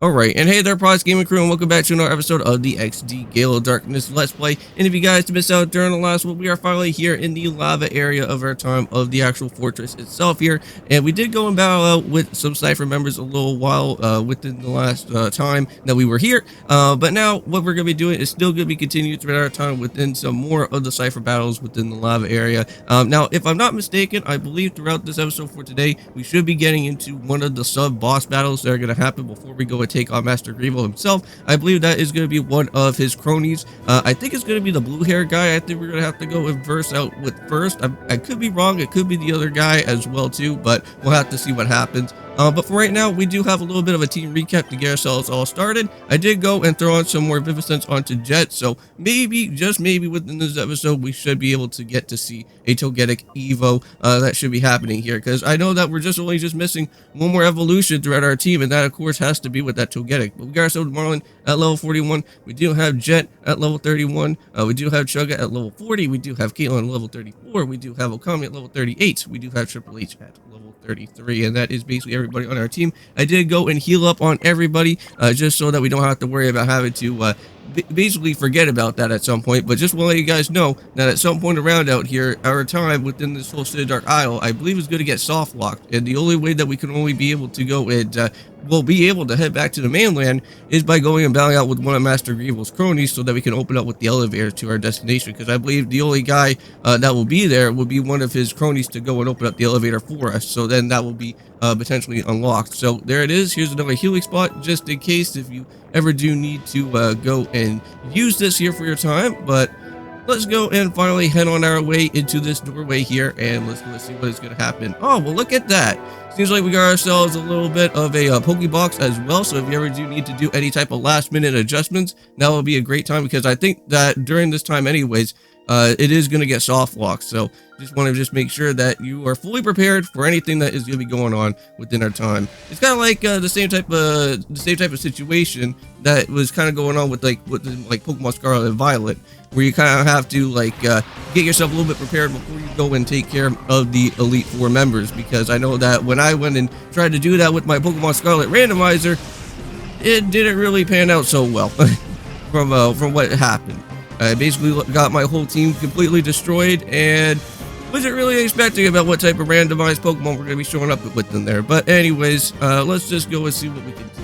Alright, and hey there, Prox Gaming Crew, and welcome back to another episode of the XD Gale of Darkness Let's Play. And if you guys missed out during the last one, we are finally here in the lava area of our time of the actual fortress itself here. And we did go and battle out with some Cypher members a little while within the last time that we were here. But now what we're going to be doing is still going to be continuing throughout our time within some more of the Cypher battles within the lava area. Now, if I'm not mistaken, I believe throughout this episode for today, we should be getting into one of the sub-boss battles that are going to happen before we go take on Master Grievo himself. I believe that is going to be one of his cronies. I think it's going to be the blue hair guy. I think we're going to have to go and verse out with first. I could be wrong. It could be the other guy as well too, but we'll have to see what happens. But for right now, we do have a little bit of a team recap to get ourselves all started. I did go and throw on some more Viviscence onto Jet, so maybe, just maybe within this episode, we should be able to get to see a Togetic Evo that should be happening here, because I know that we're only missing one more evolution throughout our team, and that, of course, has to be with that Togetic. But we got ourselves Marlin at level 41. We do have Jet at level 31. We do have Chugga at level 40. We do have Caitlyn at level 34. We do have Okami at level 38. We do have Triple H at level 33, and that is basically everybody on our team. I did go and heal up on everybody just so that we don't have to worry about having to basically forget about that at some point. But just want to let you guys know that at some point around out here, our time within this whole Citadark Isle, I believe is going to get soft locked, and the only way that we can only be able to go and we'll be able to head back to the mainland is by going and battling out with one of Master Grievo's cronies so that we can open up with the elevator to our destination, because I believe the only guy that will be there will be one of his cronies to go and open up the elevator for us, so then that will be potentially unlocked. So there it is. Here's another healing spot just in case if you ever do need to go and use this here for your time. But let's go and finally head on our way into this doorway here, and let's go see what is going to happen. Oh, well, look at that. Seems like we got ourselves a little bit of a Pokebox as well, so if you ever do need to do any type of last minute adjustments, that will be a great time, because I think that during this time anyways, it is going to get soft locked. So just want to make sure that you are fully prepared for anything that is going to be going on within our time. It's kind of like the same type of situation that was kind of going on with Pokemon Scarlet and Violet, where you kind of have to get yourself a little bit prepared before you go and take care of the Elite Four members, because I know that when I went and tried to do that with my Pokemon Scarlet randomizer, it didn't really pan out so well from what happened. I basically got my whole team completely destroyed and wasn't really expecting about what type of randomized Pokemon we're going to be showing up with in there. But anyways, let's just go and see what we can do.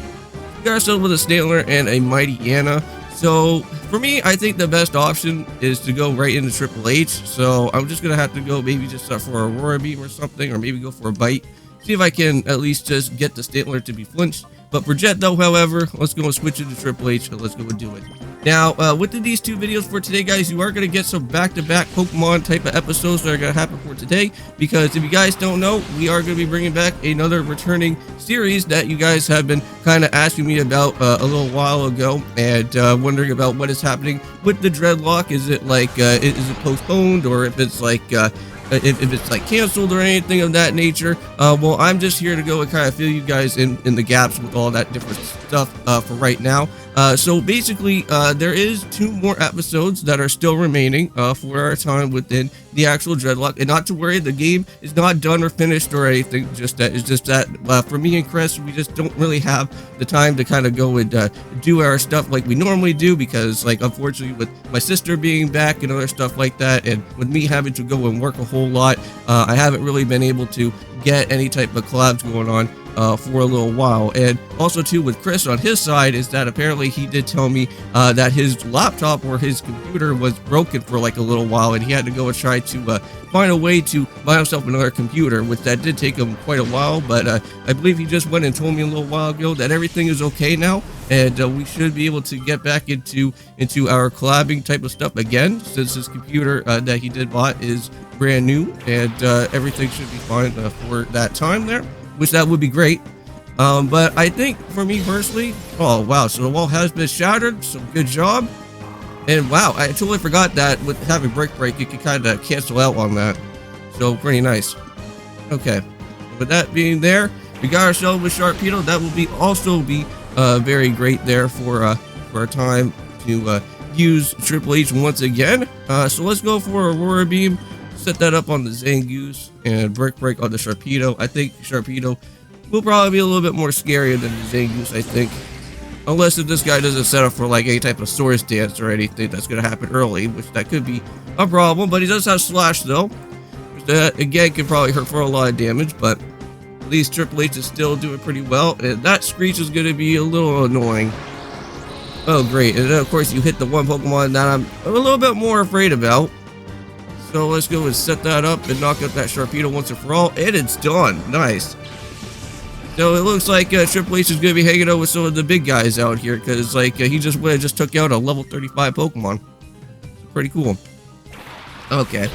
We got ourselves with a Stantler and a Mighty Anna. So for me, I think the best option is to go right into Triple H. So I'm just going to have to go maybe just for a Aurora Beam or something, or maybe go for a Bite. See if I can at least just get the Stantler to be flinched. But for Jet though, however, let's go and switch into Triple H and let's go and do it. Now, within these two videos for today, guys, you are going to get some back-to-back Pokemon type of episodes that are going to happen for today, because if you guys don't know, we are going to be bringing back another returning series that you guys have been kind of asking me about a little while ago, and wondering about what is happening with the Dreadlock. Is it is it postponed, or if it's if it's canceled or anything of that nature? Well, I'm just here to go and kind of fill you guys in the gaps with all that different stuff for right now. So basically, there is 2 more episodes that are still remaining for our time within the actual Dreadlock. And not to worry, the game is not done or finished or anything. It's just that for me and Chris, we just don't really have the time to kind of go and do our stuff like we normally do, because unfortunately with my sister being back and other stuff like that, and with me having to go and work a whole lot, I haven't really been able to get any type of collabs going on for a little while. And also too with Chris on his side is that apparently he did tell me that his laptop or his computer was broken for a little while, and he had to go and try to find a way to buy himself another computer, which that did take him quite a while. But I believe he just went and told me a little while ago that everything is okay now, and we should be able to get back into our collabing type of stuff again, since his computer that he did bought is brand new, and everything should be fine for that time there, which that would be great. But I think for me personally, oh wow, so the wall has been shattered, so good job. And wow, I totally forgot that with having break, it could kind of cancel out on that, so pretty nice. Okay, with that being there, we got ourselves with Sharpedo. That will also be very great there for our time to use Triple H once again. So let's go for Aurora Beam, set that up on the Zangoose, and break on the Sharpedo. I think Sharpedo will probably be a little bit more scarier than the Zangoose, I think. Unless if this guy doesn't set up for like any type of source dance or anything that's going to happen early, which that could be a problem. But he does have slash though, which that again can probably hurt for a lot of damage, but at least Triple H is still doing pretty well. And that screech is going to be a little annoying. Oh great, and then of course you hit the one Pokemon that I'm a little bit more afraid about. So let's go and set that up and knock out that Sharpedo once and for all, and it's done. Nice. So it looks like Triple H is going to be hanging out with some of the big guys out here, because like he just took out a level 35 Pokemon. It's pretty cool. Okay.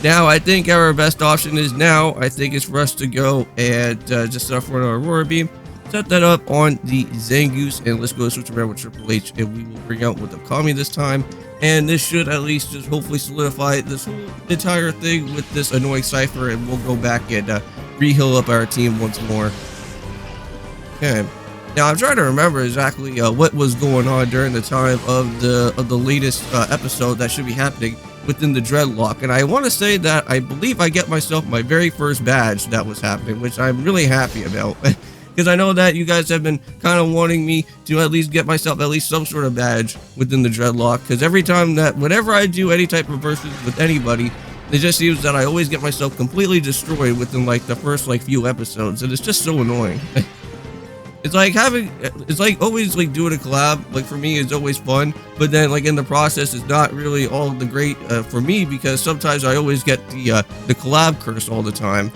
Now I think our best option is for us to go and just set up for an Aurora Beam. Set that up on the Zangoose, and let's go switch around with Triple H, and we will bring out with the Kami this time. And this should at least just hopefully solidify this whole entire thing with this annoying Cypher, and we'll go back and re-heal up our team once more. Okay. Now I'm trying to remember exactly what was going on during the time of the latest episode that should be happening within the Dreadlock, and I want to say that I believe I get myself my very first badge that was happening, which I'm really happy about. Because I know that you guys have been kind of wanting me to at least get myself at least some sort of badge within the Dreadlock. Because every time that, whenever I do any type of versus with anybody, it just seems that I always get myself completely destroyed within like the first like few episodes. And it's just so annoying. It's like always like doing a collab, like for me it's always fun. But then like in the process it's not really all the great for me, because sometimes I always get the collab curse all the time.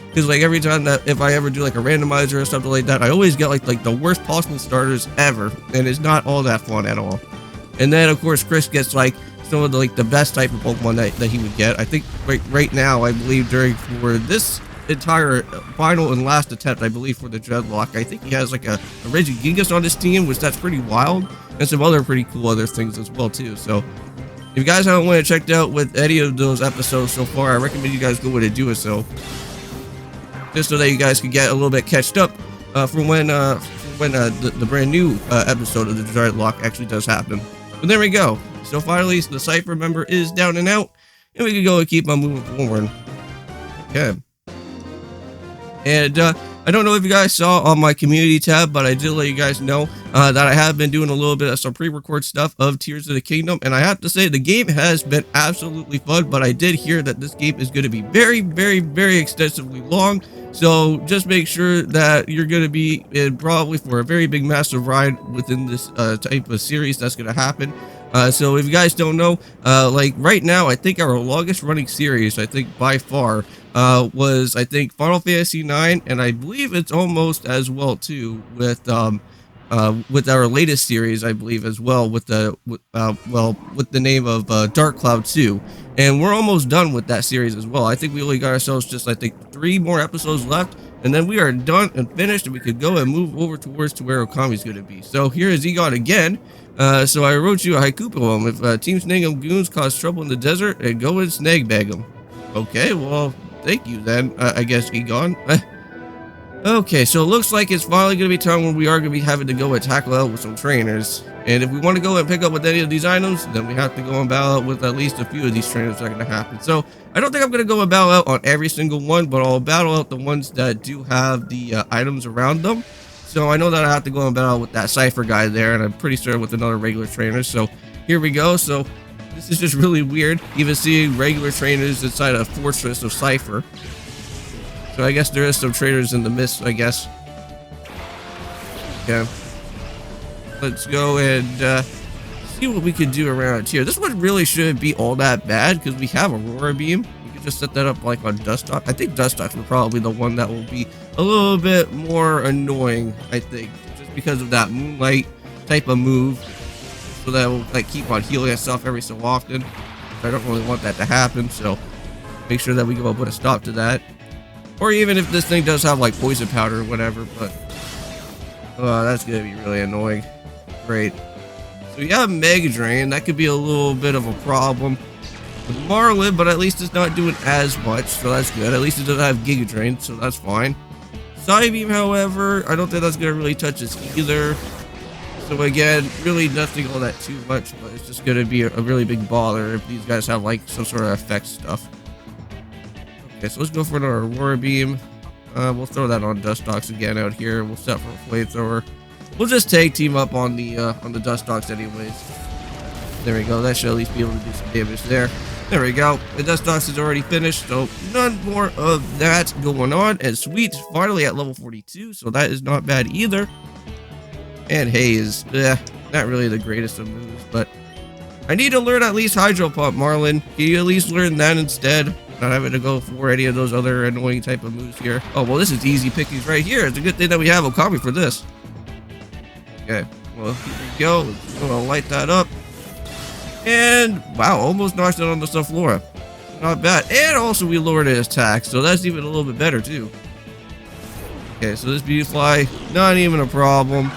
Because like every time that if I ever do like a randomizer or something like that, I always get like the worst possible starters ever, and it's not all that fun at all. And then of course Chris gets like some of the best type of Pokemon that he would get. I think right now I believe for this entire final and last attempt, I believe for the Dreadlock, I think he has like a Regigigas on his team, which that's pretty wild, and some other pretty cool other things as well too. So if you guys haven't went and checked out with any of those episodes so far, I recommend you guys go in and do it, so just so that you guys can get a little bit catched up from when the brand new episode of the Dreadlock actually does happen. But there we go. So finally, the Cypher member is down and out, and we can go and keep on moving forward. Okay. And I don't know if you guys saw on my community tab, but I did let you guys know that I have been doing a little bit of some pre-record stuff of Tears of the Kingdom, and I have to say the game has been absolutely fun, but I did hear that this game is going to be very, very, very extensively long, so just make sure that you're going to be in probably for a very big massive ride within this type of series that's going to happen. So if you guys don't know, like right now, I think our longest running series, I think by far, was I think Final Fantasy IX, and I believe it's almost as well too with our latest series, I believe as well with the name of Dark Cloud 2, and we're almost done with that series as well. I think we only got ourselves just I think 3 more episodes left, and then we are done and finished, and we could go and move over towards to where Okami's going to be. So here is Egon again. So I wrote you a haiku poem. If Team Snag'em goons cause trouble in the desert, and go and snag bag them. Okay, well, thank you then, I guess, Egon. Okay, so it looks like it's finally going to be time when we are going to be having to go and tackle out with some trainers. And if we want to go and pick up with any of these items, then we have to go and battle out with at least a few of these trainers that are going to happen. So I don't think I'm going to go and battle out on every single one, but I'll battle out the ones that do have the items around them. So I know that I have to go and battle with that Cypher guy there, and I'm pretty sure with another regular trainer. So here we go. So this is just really weird, even seeing regular trainers inside a fortress of Cypher. So I guess there is some trainers in the mist, I guess. Okay. Let's go and see what we can do around here. This one really shouldn't be all that bad because we have Aurora Beam. We can just set that up like on Dustox. I think Dustox will probably be the one that will be a little bit more annoying, I think, just because of that Moonlight type of move. So that will like keep on healing itself every so often. I don't really want that to happen, so make sure that we go and put a stop to that. Or even if this thing does have like poison powder or whatever, but that's gonna be really annoying. Great. So we have Mega Drain. That could be a little bit of a problem with Marlin, but at least it's not doing as much, so that's good. At least it doesn't have Giga Drain, so that's fine. Psybeam, however, I don't think that's gonna really touch us either. So again, really nothing all that too much, but it's just gonna be a really big bother if these guys have like some sort of effect stuff. Okay, so let's go for another Aurora Beam. We'll throw that on Dustox again out here. We'll set for a Flamethrower. we'll just tag team up on the dust dogs anyways. There we go. That should at least be able to do some damage there. There we go. The dust dogs is already finished, so none more of that going on. And Sweet finally at level 42, so that is not bad either. And Haze, not really the greatest of moves, but I need to learn at least Hydro Pump, Marlin. Can you at least learn that instead? Not having to go for any of those other annoying type of moves here. Oh, well, this is easy pickings right here. It's a good thing that we have Okami for this. Okay, well, here we go. Let's go light that up. And, wow, almost knocked it on the Sunflora. Not bad. And also we lowered his attack, so that's even a little bit better, too. Okay, so this Beautifly, not even a problem.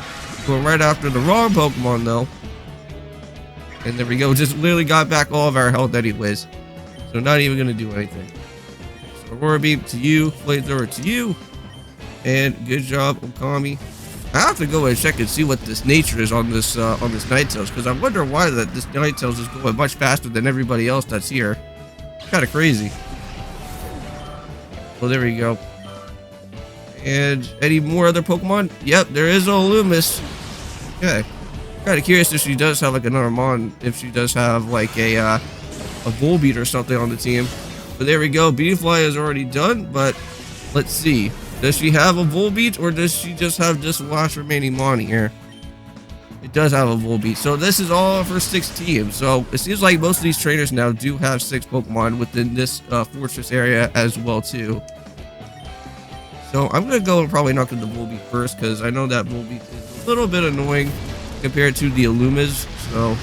Going right after the wrong Pokemon, though. And there we go. Just literally got back all of our health anyways. So not even going to do anything. So Aurora Beam to you. Flamethrower to you. And good job, Okami. I have to go and check and see what this nature is on this Ninetales, because I wonder why this Ninetales is going much faster than everybody else that's here. It's kind of crazy. Well, there we go. And any more other Pokemon? Yep, there is a Loomis. Okay. Kind of curious if she does have like another Mon, if she does have like a Volbeat or something on the team. But there we go. Beautifly is already done, but let's see. Does she have a Volbeat, or does she just have this last remaining Mon here? It does have a Volbeat. So this is all for 6 teams. So it seems like most of these trainers now do have 6 Pokemon within this fortress area as well too. So I'm going to go and probably knock in the Volbeat first, because I know that Volbeat is a little bit annoying compared to the Illumas. So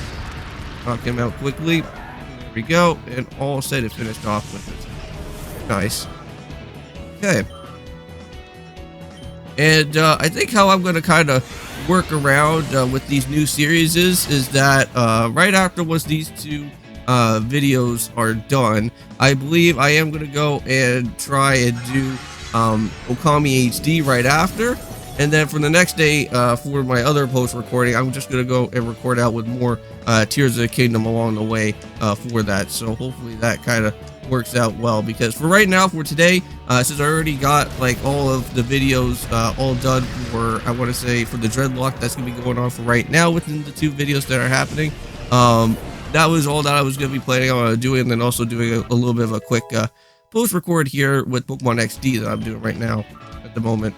knock him out quickly. There we go. And all set and finished off with it. Nice. Okay. And I think how I'm going to kind of work around with these new series is that right after once these 2 videos are done, I believe I am going to go and try and do Okami HD right after. And then for the next day, for my other post recording, I'm just going to go and record out with more Tears of the Kingdom along the way for that. So hopefully that kind of works out well, because for right now, for today, since I already got like all of the videos all done for, I want to say, for the Dreadlock that's going to be going on for right now within the 2 videos that are happening, that was all that I was going to be planning on doing, and then also doing a little bit of a quick post record here with Pokemon XD that I'm doing right now at the moment.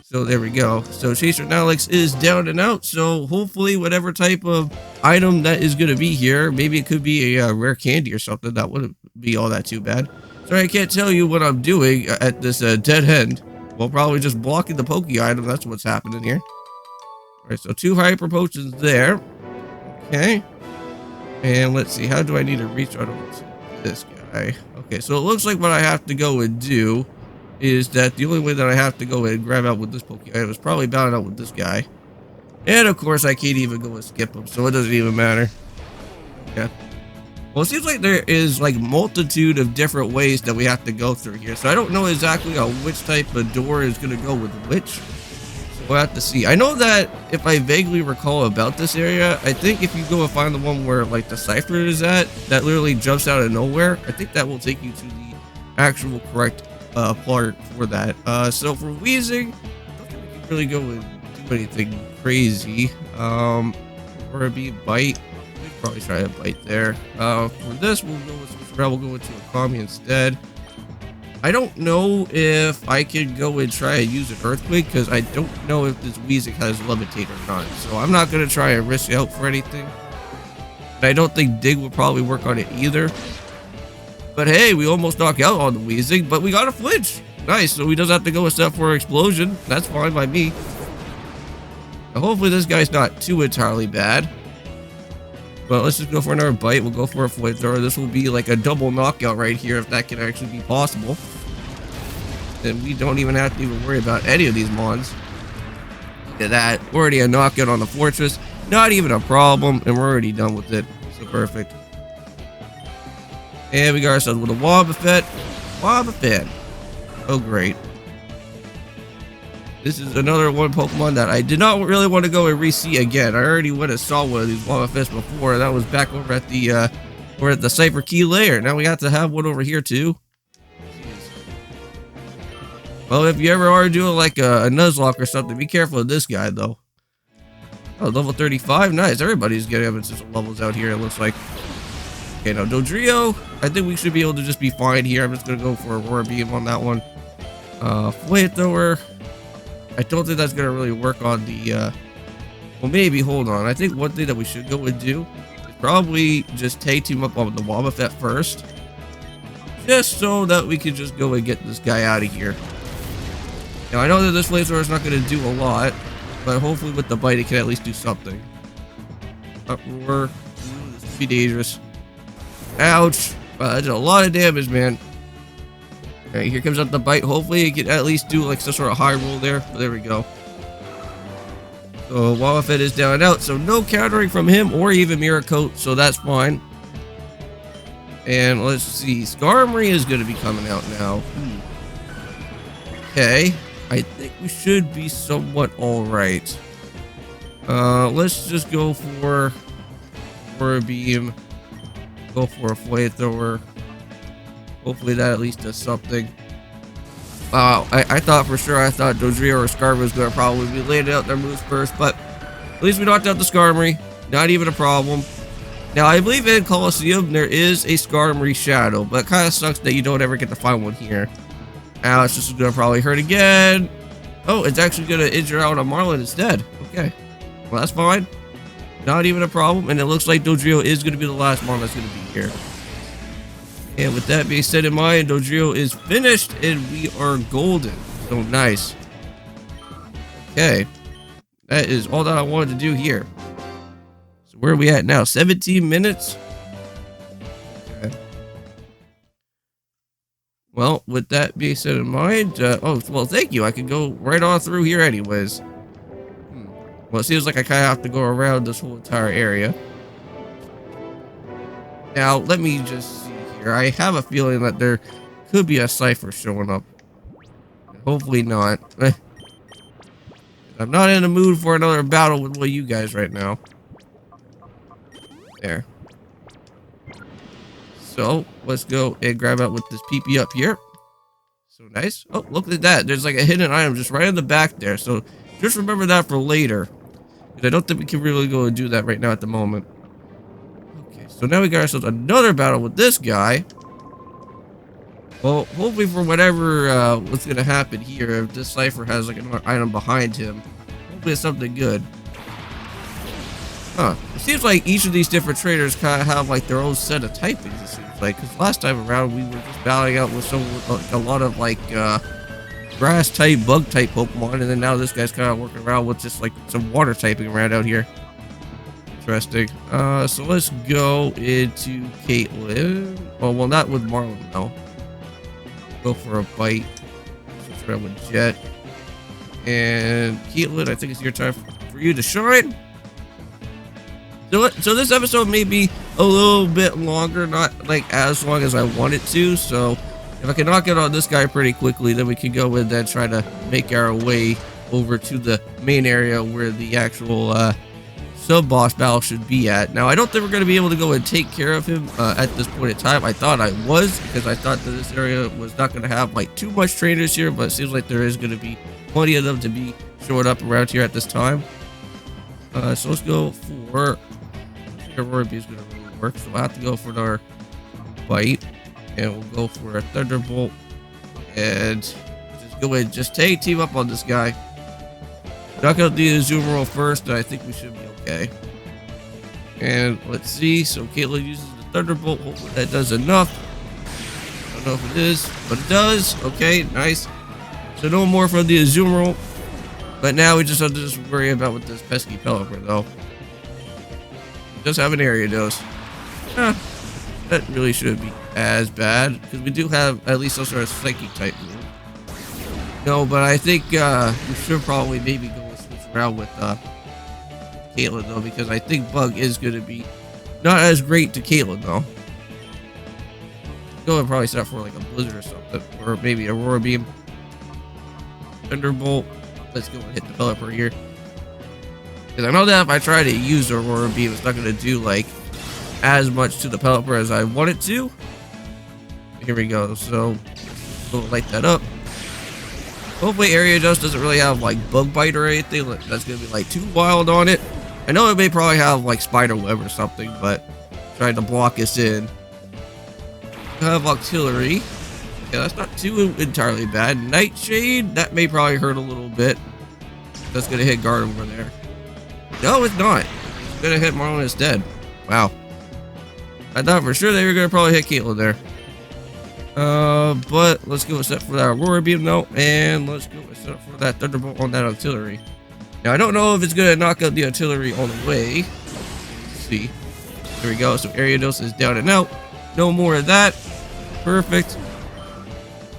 So there we go. So Chaser and Alex is down and out. So hopefully whatever type of item that is going to be here, maybe it could be a rare candy or something. That wouldn't be all that too bad. So I can't tell you what I'm doing at this dead end. Well, probably just blocking the Poke item. That's what's happening here. All right, so 2 Hyper Potions there. Okay. And let's see. How do I need to reach out over to this guy? Okay, so it looks like what I have to go and do is that the only way that I have to go and grab out with this Poke item is probably battle out with this guy. And of course I can't even go and skip him, so it doesn't even matter. Yeah. Well, it seems like there is like multitude of different ways that we have to go through here, so I don't know exactly on which type of door is going to go with which. So we'll have to see. I know that if I vaguely recall about this area, I think if you go and find the one where like the cipher is at, that literally jumps out of nowhere, I think that will take you to the actual correct part for that. So for Weezing, I don't think we can really go and do anything crazy. Or a bite. We'd probably try a bite there. For this, we'll go with some We'll go into Okami instead. I don't know if I can go and try and use an Earthquake, because I don't know if this Weezing has Levitate or not. So I'm not going to try and risk out for anything. And I don't think Dig will probably work on it either. But hey, we almost knocked out on the Weezing, but we got a flinch. Nice, so he doesn't have to go a step for an explosion. That's fine by me. Now, hopefully this guy's not too entirely bad. But let's just go for another bite. We'll go for a flamethrower. This will be like a double knockout right here, if that can actually be possible. Then we don't even have to even worry about any of these mons. Look at that. Already a knockout on the fortress. Not even a problem, and we're already done with it. So perfect. And we got ourselves with a Wobbuffet. Wobbuffet. Oh, great. This is another one Pokemon that I did not really want to go and re-see again. I already went and saw one of these Wobbuffets before, and that was back over at the Cypher Key layer. Now we have to have one over here too. Jeez. Well, if you ever are doing like a Nuzlocke or something, be careful of this guy though. Oh, level 35. Nice. Everybody's getting up into some levels out here, it looks like. Okay, now Dodrio, I think we should be able to just be fine here. I'm just going to go for Aurora Beam on that one. Flamethrower. I don't think that's going to really work on the... well, maybe. Hold on. I think one thing that we should go and do is probably just team up on the Wobbuffet first. Just so that we can just go and get this guy out of here. Now, I know that this Flamethrower is not going to do a lot, but hopefully with the bite, it can at least do something. Uproar. This could be dangerous. Ouch. Wow, that did a lot of damage, man. Alright, here comes out the bite. Hopefully it can at least do like some sort of high roll there. But there we go. So Wobbuffet is down and out. So no countering from him or even Mirror Coat. So that's fine. And let's see. Skarmory is going to be coming out now. Okay. I think we should be somewhat alright. Let's just go for a beam. Go for a Flamethrower. Hopefully that at least does something. Wow, I thought for sure, I thought Dodrio or Skarmory was going to probably be laying out their moves first, but at least we knocked out the Skarmory. Not even a problem. Now, I believe in Colosseum, there is a Skarmory Shadow, but it kind of sucks that you don't ever get to find one here. Now, it's just going to probably hurt again. Oh, it's actually going to injure out a Marlin instead. Okay. Well, that's fine. Not even a problem. And it looks like Dodrio is going to be the last Marlin that's going to be here. And with that being said in mind, Dodrio is finished and we are golden. So nice. Okay. That is all that I wanted to do here. So where are we at now? 17 minutes? Okay. Well, with that being said in mind, oh, well, thank you. I can go right on through here anyways. Well, it seems like I kind of have to go around this whole entire area. Now, let me just see here. I have a feeling that there could be a cipher showing up. Hopefully not. I'm not in the mood for another battle with one of you guys right now. There. So, let's go and grab out with this PP up here. So nice. Oh, look at that. There's like a hidden item just right in the back there. So, just remember that for later. Because I don't think we can really go and do that right now at the moment. Okay, so now we got ourselves another battle with this guy. Well, hopefully for whatever what's going to happen here, if this cipher has like an item behind him, hopefully it's something good. Huh. It seems like each of these different traders kind of have like their own set of typings, it seems like. Because last time around, we were just battling out with a lot of like grass type, bug type Pokemon, and then now this guy's kind of working around with just like some water typing around out here. Interesting. So let's go into Caitlyn. Oh, well, not with Marlin, though. Go for a bite. Switch around with Jet. And Caitlyn, I think it's your time for you to shine. So this episode may be a little bit longer, not like as long as I want it to, so if I can knock it on this guy pretty quickly, then we can go and then try to make our way over to the main area where the actual sub-boss battle should be at. Now, I don't think we're going to be able to go and take care of him at this point in time. I thought I was, because I thought that this area was not going to have like too much trainers here, but it seems like there is going to be plenty of them to be showing up around here at this time. So let's go for... Aurora Beam is going to really work, so I have to go for another bite, and we'll go for a Thunderbolt, and just go ahead and just team up on this guy. Knock out the Zoom roll first, and I think we should be okay. And let's see, so Caitlyn uses the Thunderbolt, hopefully that does enough. I don't know if it is, but it does. Okay, nice. So no more from the Zoom roll, but now we just have to just worry about with this pesky Pelipper, though. Does have an area dose. That really shouldn't be as bad because we do have at least some sort of psychic type move. No, but I think we should probably maybe go and switch around with Caitlyn though, because I think Bug is going to be not as great to Caitlyn though. Go and probably set up for like a Blizzard or something, or maybe Aurora Beam, Thunderbolt. Let's go and hit the developer here. Because I know that if I try to use Aurora Beam, it's not going to do, like, as much to the Pelipper as I want it to. Here we go. So, we'll light that up. Hopefully, Area Dust doesn't really have, like, Bug Bite or anything. That's going to be, like, too wild on it. I know it may probably have like spider web or something, but trying to block us in. We have artillery. Yeah, that's not too entirely bad. Nightshade, that may probably hurt a little bit. That's gonna hit guard over there. No, it's not. It's gonna hit Marlon instead. Wow. I thought for sure they were gonna probably hit Caitlyn there. But let's go set for that Aurora Beam though, and let's go set for that Thunderbolt on that artillery. Now I don't know if it's gonna knock out the artillery all the way. Let's see. There we go. So Ariados is down and out. No more of that. Perfect.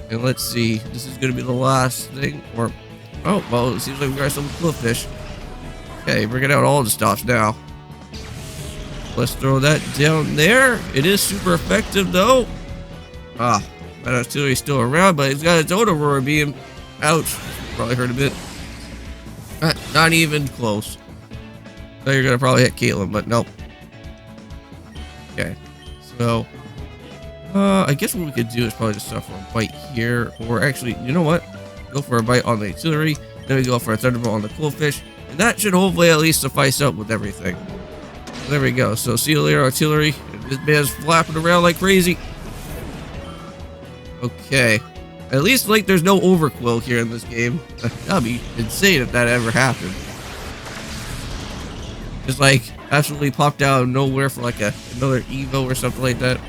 And let's see. This is gonna be the last thing. Or oh well, it seems like we got some Clifffish. Okay, bringing out all the stops now. Let's throw that down there. It is super effective though. Ah, that artillery's still around, but it's got its own Aurora Beam. Ouch. Probably hurt a bit. Not even close. So you're gonna probably hit Caitlyn, but nope. Okay. So I guess what we could do is probably just suffer a bite here. Or actually, you know what? Go for a bite on the artillery. Then we go for a Thunderbolt on the Coolfish. And that should hopefully at least suffice up with everything. There we go. So see you later, artillery. This man's flapping around like crazy. Okay. At least like there's no overquill here in this game. That'd be insane if that ever happened. Just like absolutely popped out of nowhere for like another Evo or something like that.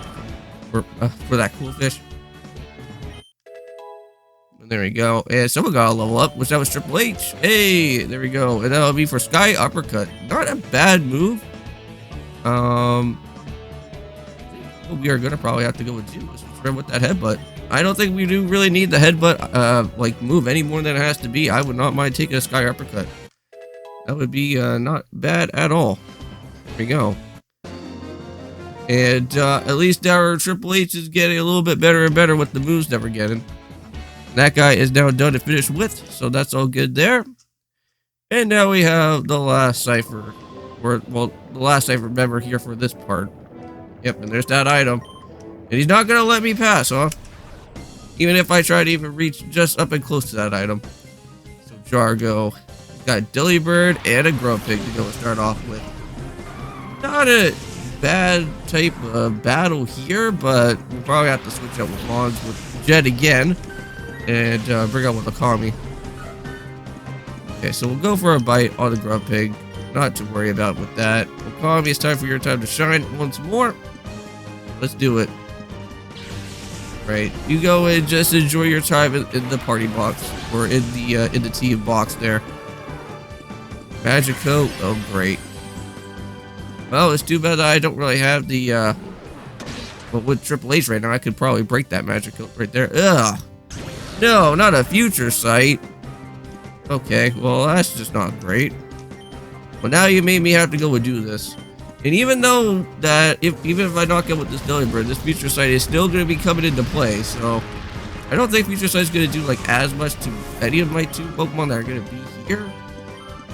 For that Coolfish. And there we go. And someone got a level up, which that was Triple H. Hey, there we go. And that'll be for Sky Uppercut. Not a bad move. We are gonna probably have to go with Juice with that headbutt. I don't think we do really need the headbutt like move any more than it has to be. I would not mind taking a Sky Uppercut. That would be not bad at all. There we go. And at least our Triple H is getting a little bit better and better with the moves that we're getting. That guy is now done to finish with, so that's all good there. And now we have the last cipher. Or, well, the last cipher member here for this part. Yep, and there's that item. And he's not going to let me pass, huh? Even if I try to even reach just up and close to that item. So Jargo. He's got a Delibird and a Grumpig to go and start off with. Not a bad type of battle here, but we'll probably have to switch up with Mons with Jet again. And bring out with Akami. Okay, so we'll go for a bite on the Grumpig. Not to worry about with that. Akami, it's time for your time to shine once more. Let's do it. Right, you go and just enjoy your time in the party box or in the team box there. Magic Coat, oh great. Well, it's too bad that I don't really have the but with Triple H right now, I could probably break that Magic Coat right there. Ugh. No, not a future sight. Okay, well that's just not great. But now you made me have to go and do this. And even though that, even if I knock out with this Delibird, this future sight is still going to be coming into play. So I don't think future sight is going to do like as much to any of my two Pokemon that are going to be here.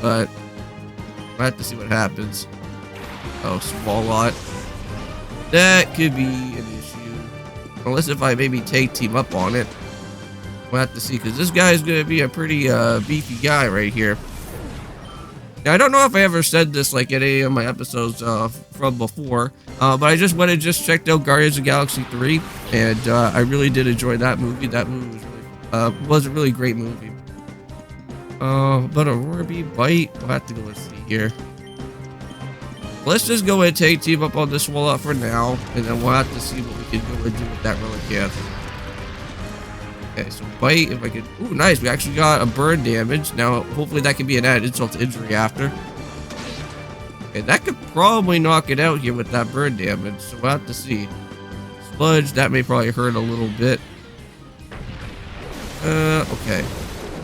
But I have to see what happens. Oh, Swalot. That could be an issue. Unless if I maybe take team up on it. We'll have to see, because this guy is going to be a pretty beefy guy right here. Now, I don't know if I ever said this like in any of my episodes from before, but I just went and just checked out Guardians of the Galaxy 3, and I really did enjoy that movie. That movie was a really great movie. But Aurora Bee Bite, we'll have to go and see here. Let's just go and take team up on this Swalot for now, and then we'll have to see what we can go and do with that Relicanth. Okay, so Bite, if I could... Ooh, nice. We actually got a burn damage. Now, hopefully that can be an added insult to injury after. Okay, that could probably knock it out here with that burn damage, so we'll have to see. Sludge, that may probably hurt a little bit. Okay.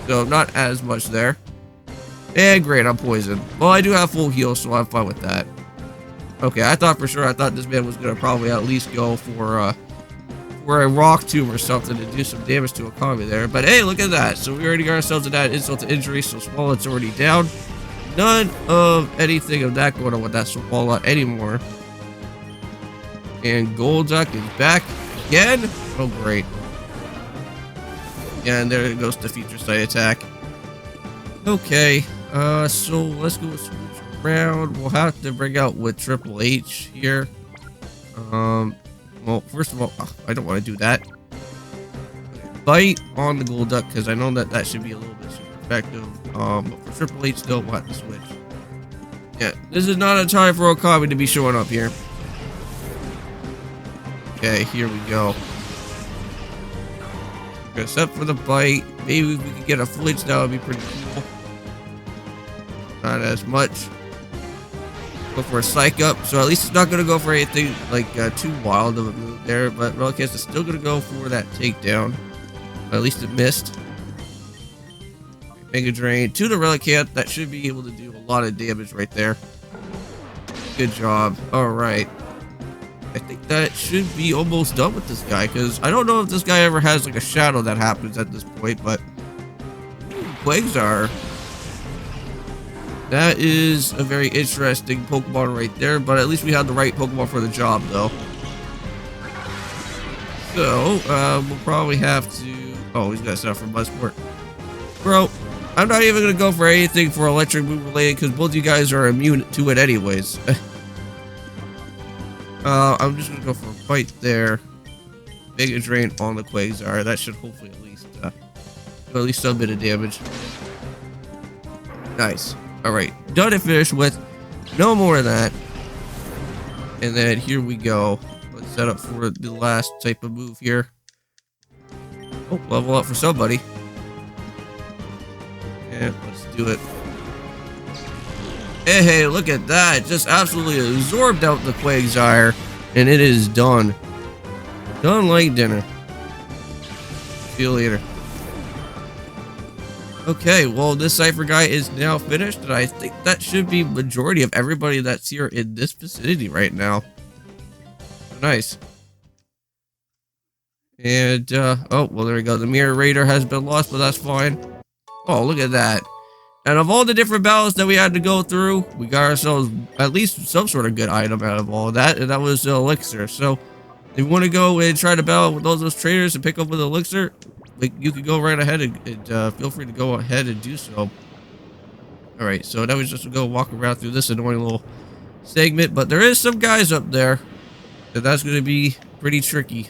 So, not as much there. And great, I'm poisoned. Well, I do have full heal, so I'm fine with that. Okay, I thought this man was going to probably at least go for a Rock Tomb or something to do some damage to Akami there. But hey, look at that. So we already got ourselves an added insult to injury, so Swalot's already down. None of anything of that going on with that Swalot anymore. And Golduck is back again. Oh, great. And there goes the future sight attack. Okay, so let's go with Switch around. We'll have to bring out with Triple H here. Well, first of all, I don't want to do that. Bite on the gold duck because I know that that should be a little bit super effective. But for Triple H, still we'll have to switch. Yeah, this is not a time for Okami to be showing up here. Okay, here we go. Except for the bite, maybe if we could get a flinch, that would be pretty cool. Not as much. Go for a psych up, so at least it's not going to go for anything like too wild of a move there, but Relicast is still going to go for that takedown. At least it missed. Mega Drain to the Relicant. That should be able to do a lot of damage right there. Good job. Alright. I think that should be almost done with this guy, because I don't know if this guy ever has like a shadow that happens at this point, but Quagsar. That is a very interesting Pokemon right there, but at least we have the right Pokemon for the job, though. So, we'll probably have to... Oh, he's got stuff for Buzzport. Bro, I'm not even going to go for anything for electric move related, because both you guys are immune to it anyways. I'm just going to go for a bite there. Mega Drain on the Quagsar. That should hopefully do at least some bit of damage. Nice. Alright, done and finished with. No more of that. And then here we go. Let's set up for the last type of move here. Oh, level up for somebody. And let's do it. Hey, look at that. Just absolutely absorbed out the Quagsire. And it is done. Done like dinner. See you later. Okay, well, this Cypher guy is now finished, and I think that should be majority of everybody that's here in this vicinity right now. Nice. And, oh, well, there we go. The Mirror Raider has been lost, but that's fine. Oh, look at that. And of all the different battles that we had to go through, we got ourselves at least some sort of good item out of all of that, and that was the Elixir. So, if you want to go and try to battle with all those traders and pick up with Elixir, like, you could go right ahead and feel free to go ahead and do so. Alright, so now we just go walk around through this annoying little segment, but there is some guys up there, and that's going to be pretty tricky.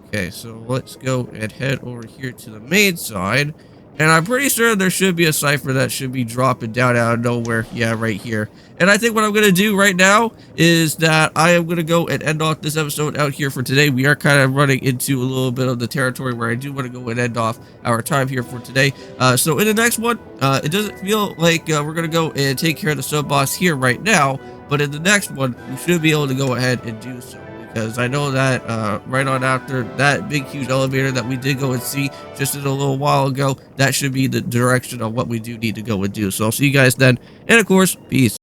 Okay, so let's go and head over here to the main side. And I'm pretty sure there should be a Cypher that should be dropping down out of nowhere. Yeah, right here. And I think what I'm going to do right now is that I am going to go and end off this episode out here for today. We are kind of running into a little bit of the territory where I do want to go and end off our time here for today. So in the next one, it doesn't feel like we're going to go and take care of the sub-boss here right now. But in the next one, we should be able to go ahead and do so. Because I know that right on after that big huge elevator that we did go and see just in a little while ago, that should be the direction of what we do need to go and do. So I'll see you guys then, and of course, peace.